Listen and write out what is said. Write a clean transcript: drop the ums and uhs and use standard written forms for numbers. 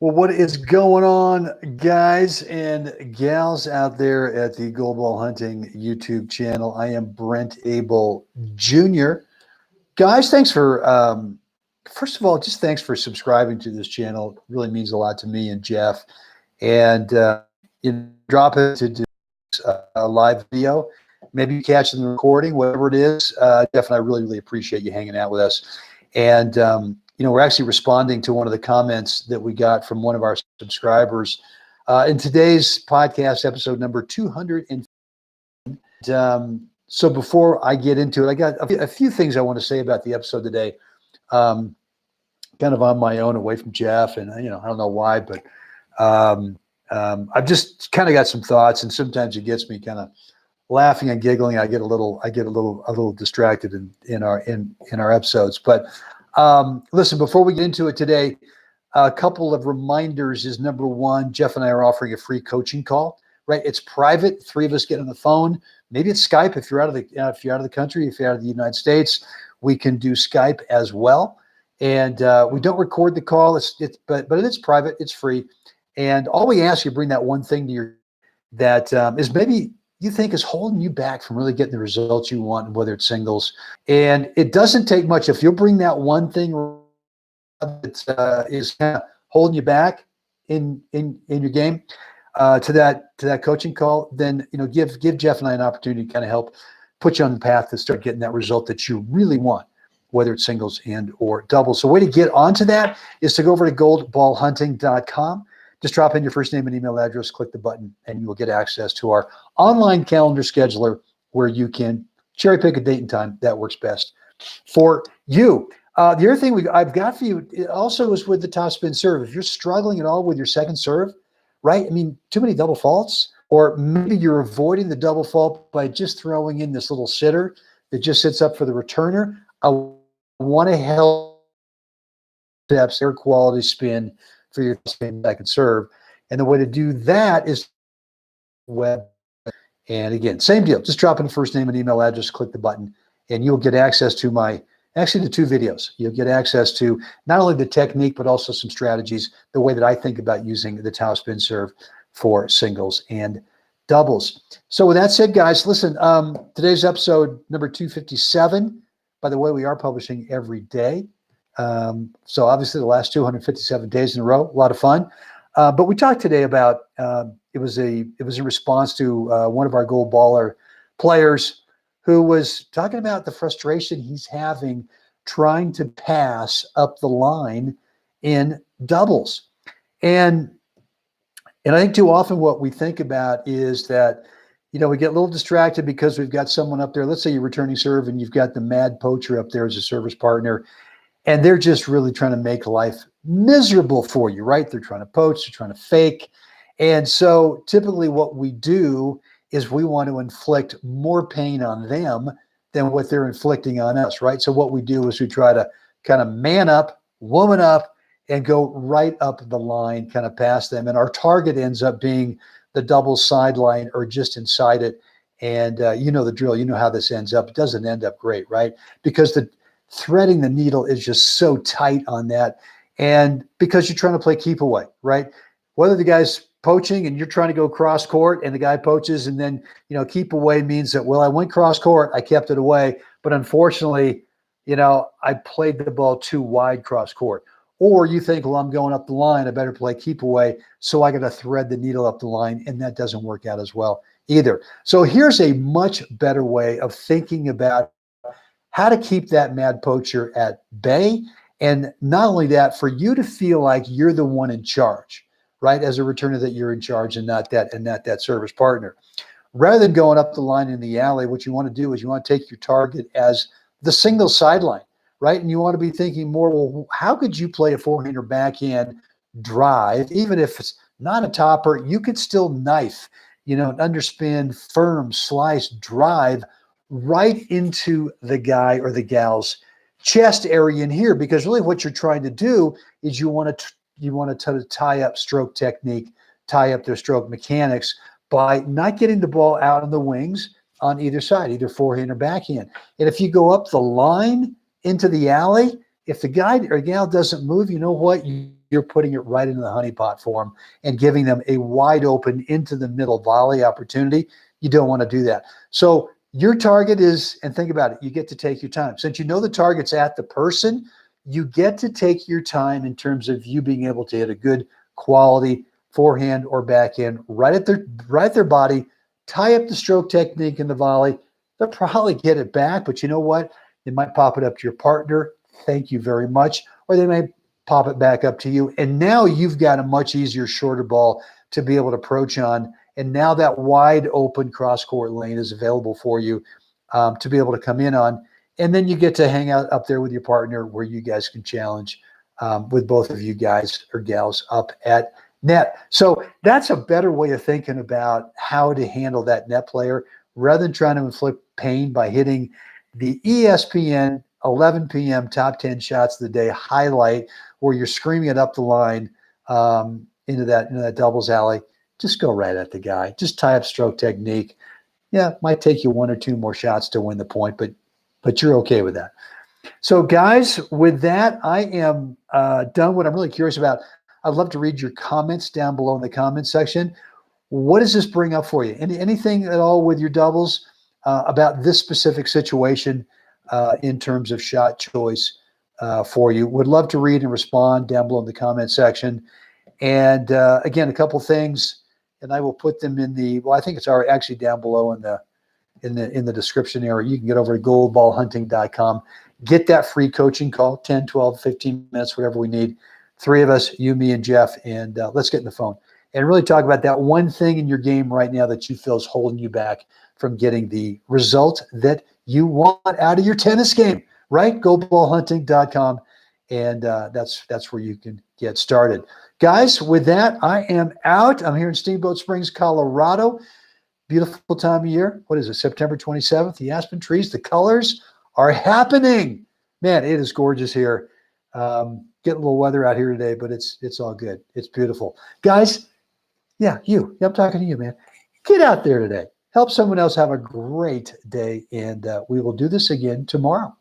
Well, what is going on, guys and gals out there at the Gold Ball Hunting YouTube channel? I am Brent Abel Jr. Guys, thanks for, first of all, just thanks for subscribing to this channel. It really means a lot to me and Jeff. And you drop it to do a live video. Maybe you catch the recording, whatever it is. Jeff and I really, really appreciate you hanging out with us. And, we're actually responding to one of the comments that we got from one of our subscribers in today's podcast, episode number 200. So before I get into it, I got a few things I want to say about the episode today, kind of on my own, away from Jeff. And, I don't know why, but I've just kind of got some thoughts, and sometimes it gets me kind of laughing and giggling. I get a little distracted in our episodes. But listen, before we get into it today, a couple of reminders is number one, Jeff and I are offering a free coaching call, right? It's private. Three of us get on the phone. Maybe it's Skype if you're out of the country, if you're out of the United States, we can do Skype as well. And we don't record the call. But it is private. It's free. And all we ask you, bring that one thing to your that is maybe you think is holding you back from really getting the results you want, whether it's singles. And it doesn't take much. If you'll bring that one thing that is kind of holding you back in your game to that coaching call, then give Jeff and I an opportunity to kind of help put you on the path to start getting that result that you really want, whether it's singles and or doubles. So way to get onto that is to go over to goldballhunting.com. Just drop in your first name and email address, click the button, and you will get access to our online calendar scheduler where you can cherry pick a date and time that works best for you. The other thing I've got for you also is with the top spin serve. If you're struggling at all with your second serve, right? I mean, too many double faults, or maybe you're avoiding the double fault by just throwing in this little sitter that just sits up for the returner. I want to help steps, air quality spin for your spin second serve. And the way to do that is web. And again, same deal. Just drop in the first name and email address, click the button, and you'll get access to the two videos. You'll get access to not only the technique, but also some strategies, the way that I think about using the towel spin serve for singles and doubles. So with that said, guys, listen, today's episode number 257. By the way, we are publishing every day. So obviously the last 257 days in a row, a lot of fun. But we talked today about, it was in response to one of our gold baller players who was talking about the frustration he's having trying to pass up the line in doubles. And I think too often what we think about is that, we get a little distracted because we've got someone up there. Let's say you're returning serve and you've got the mad poacher up there as a service partner, and they're just really trying to make life miserable for you, right? They're trying to poach, they're trying to fake. And so typically what we do is we want to inflict more pain on them than what they're inflicting on us, right? So what we do is we try to kind of man up, woman up, and go right up the line, kind of past them. And our target ends up being the double sideline or just inside it. And you know the drill. You know how this ends up. It doesn't end up great, right? Because the threading the needle is just so tight on that. And because you're trying to play keep away, right? Whether the guy's poaching and you're trying to go cross court and the guy poaches, and then, keep away means that, well, I went cross court, I kept it away, but unfortunately, I played the ball too wide cross court. Or you think, well, I'm going up the line, I better play keep away, so I got to thread the needle up the line, and that doesn't work out as well either. So here's a much better way of thinking about how to keep that mad poacher at bay. And not only that, for you to feel like you're the one in charge, right? As a returner, that you're in charge and not that service partner. Rather than going up the line in the alley, what you want to do is you want to take your target as the single sideline, right? And you want to be thinking more, well, how could you play a forehander backhand drive? Even if it's not a topper, you could still knife, an underspin, firm, slice, drive right into the guy or the gal's chest area in here, because really what you're trying to do is you want to tie up stroke technique, tie up their stroke mechanics by not getting the ball out on the wings on either side, either forehand or backhand. And if you go up the line into the alley, if the guy or gal doesn't move, you know what? You're putting it right into the honeypot for them and giving them a wide open into the middle volley opportunity. You don't want to do that. So your target is, and think about it, you get to take your time. Since you know the target's at the person, you get to take your time in terms of you being able to hit a good quality forehand or backhand right at their body, tie up the stroke technique in the volley. They'll probably get it back, but you know what? They might pop it up to your partner. Thank you very much. Or they may pop it back up to you. And now you've got a much easier, shorter ball to be able to approach on. And now that wide open cross-court lane is available for you to be able to come in on. And then you get to hang out up there with your partner where you guys can challenge with both of you guys or gals up at net. So that's a better way of thinking about how to handle that net player rather than trying to inflict pain by hitting the ESPN 11 p.m. top 10 shots of the day highlight where you're screaming it up the line into that doubles alley. Just go right at the guy. Just tie up stroke technique. Yeah, it might take you one or two more shots to win the point, but you're okay with that. So, guys, with that, I am done. What I'm really curious about, I'd love to read your comments down below in the comment section. What does this bring up for you? Anything at all with your doubles about this specific situation in terms of shot choice for you? Would love to read and respond down below in the comment section. And again, a couple things, and I will put them in the, well, I think it's already actually down below in the description area. You can get over to goldballhunting.com. Get that free coaching call, 10, 12, 15 minutes, whatever we need. Three of us, you, me, and Jeff, and let's get in the phone and really talk about that one thing in your game right now that you feel is holding you back from getting the result that you want out of your tennis game, right? Goldballhunting.com, and that's where you can get started. Guys, with that, I am out. I'm here in Steamboat Springs, Colorado. Beautiful time of year. What is it, September 27th? The aspen trees, the colors are happening. Man, it is gorgeous here. Getting a little weather out here today, but it's all good. It's beautiful. Guys, yeah, I'm talking to you, man. Get out there today. Help someone else have a great day, and we will do this again tomorrow.